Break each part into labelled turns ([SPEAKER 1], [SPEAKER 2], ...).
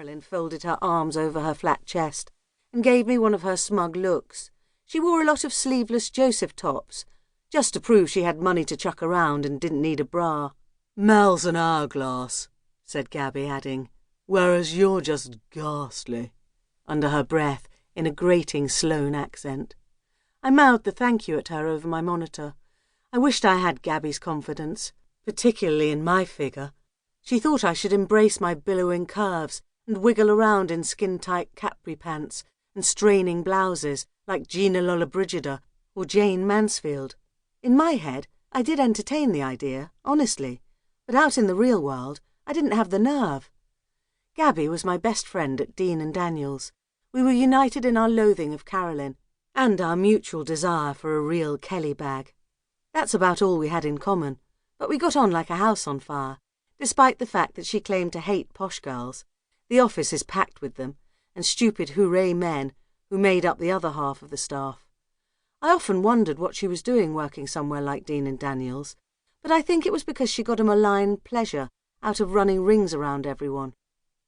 [SPEAKER 1] Carolyn folded her arms over her flat chest and gave me one of her smug looks. She wore a lot of sleeveless Joseph tops, just to prove she had money to chuck around and didn't need a bra. "Mel's an hourglass," said Gabby, adding, "whereas you're just ghastly," under her breath in a grating Sloane accent. I mouthed the thank you at her over my monitor. I wished I had Gabby's confidence, particularly in my figure. She thought I should embrace my billowing curves and wiggle around in skin-tight capri pants and straining blouses like Gina Lollobrigida or Jane Mansfield. In my head, I did entertain the idea, honestly, but out in the real world, I didn't have the nerve. Gabby was my best friend at Dean and Daniels. We were united in our loathing of Carolyn and our mutual desire for a real Kelly bag. That's about all we had in common, but we got on like a house on fire, despite the fact that she claimed to hate posh girls. The office is packed with them, and stupid hooray men who made up the other half of the staff. I often wondered what she was doing working somewhere like Dean and Daniels, but I think it was because she got a malign pleasure out of running rings around everyone.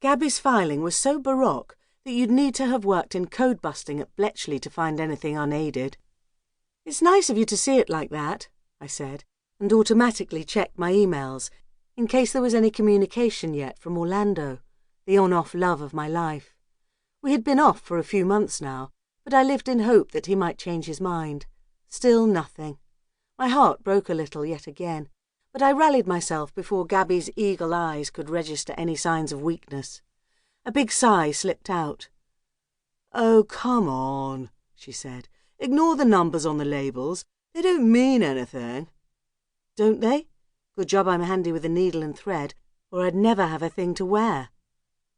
[SPEAKER 1] Gabby's filing was so baroque that you'd need to have worked in code busting at Bletchley to find anything unaided. "It's nice of you to see it like that," I said, and automatically checked my emails in case there was any communication yet from Orlando, the on-off love of my life. We had been off for a few months now, but I lived in hope that he might change his mind. Still nothing. My heart broke a little yet again, but I rallied myself before Gabby's eagle eyes could register any signs of weakness. A big sigh slipped out. "Oh, come on," she said. "Ignore the numbers on the labels. They don't mean anything." "Don't they? Good job I'm handy with a needle and thread, or I'd never have a thing to wear."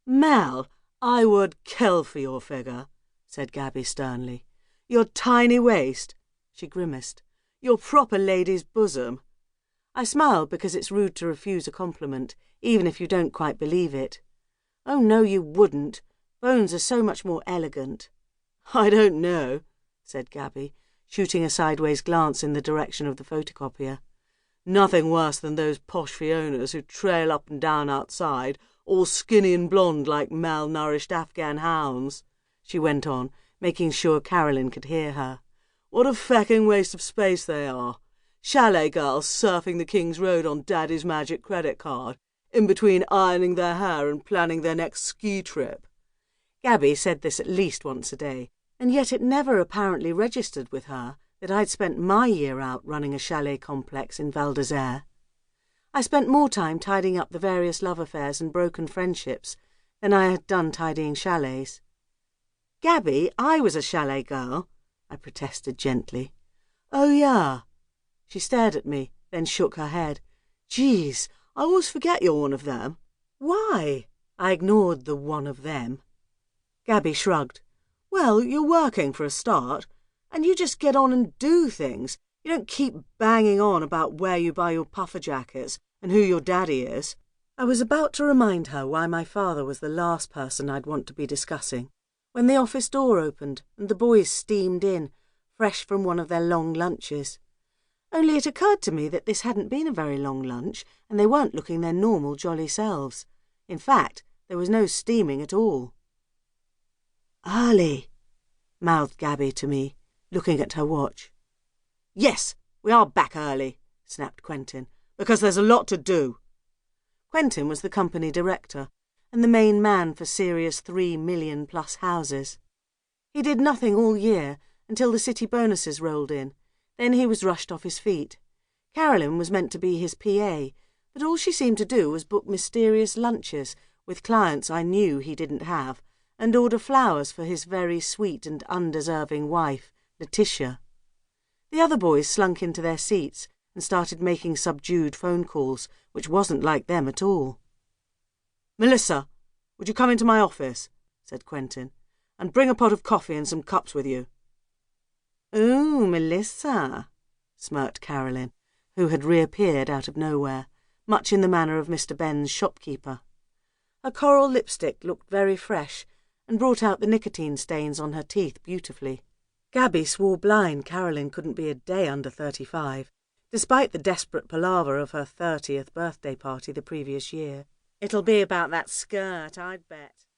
[SPEAKER 1] "Mel, I would kill for your figure," said Gabby sternly. "Your tiny waist," she grimaced, "your proper lady's bosom." I smiled because it's rude to refuse a compliment, even if you don't quite believe it. "Oh, no, you wouldn't. Bones are so much more elegant." "I don't know," said Gabby, shooting a sideways glance in the direction of the photocopier. "Nothing worse than those posh Fionas who trail up and down outside, all skinny and blonde like malnourished Afghan hounds," she went on, making sure Carolyn could hear her. "What a fecking waste of space they are. Chalet girls surfing the King's Road on Daddy's magic credit card, in between ironing their hair and planning their next ski trip." Gabby said this at least once a day, and yet it never apparently registered with her that I'd spent my year out running a chalet complex in Val d'Isere. I spent more time tidying up the various love affairs and broken friendships than I had done tidying chalets. "Gabby, I was a chalet girl," I protested gently. "Oh, yeah." She stared at me, then shook her head. "Geez, I always forget you're one of them." "Why?" I ignored the one of them. Gabby shrugged. "Well, you're working for a start, and you just get on and do things. You don't keep banging on about where you buy your puffer jackets and who your daddy is." I was about to remind her why my father was the last person I'd want to be discussing, when the office door opened and the boys steamed in, fresh from one of their long lunches. Only it occurred to me that this hadn't been a very long lunch, and they weren't looking their normal jolly selves. In fact, there was no steaming at all. "Early," mouthed Gabby to me, looking at her watch. "Yes, we are back early," snapped Quentin, "because there's a lot to do." Quentin was the company director, and the main man for Syria's 3 million-plus houses. He did nothing all year until the city bonuses rolled in. Then he was rushed off his feet. Carolyn was meant to be his PA, but all she seemed to do was book mysterious lunches with clients I knew he didn't have, and order flowers for his very sweet and undeserving wife, Letitia. The other boys slunk into their seats and started making subdued phone calls, which wasn't like them at all. "Melissa, would you come into my office?" said Quentin, "and bring a pot of coffee and some cups with you." "Ooh, Melissa," smirked Carolyn, who had reappeared out of nowhere, much in the manner of Mr. Ben's shopkeeper. Her coral lipstick looked very fresh and brought out the nicotine stains on her teeth beautifully. Gabby swore blind Carolyn couldn't be a day under 35, despite the desperate palaver of her 30th birthday party the previous year. "It'll be about that skirt, I'd bet."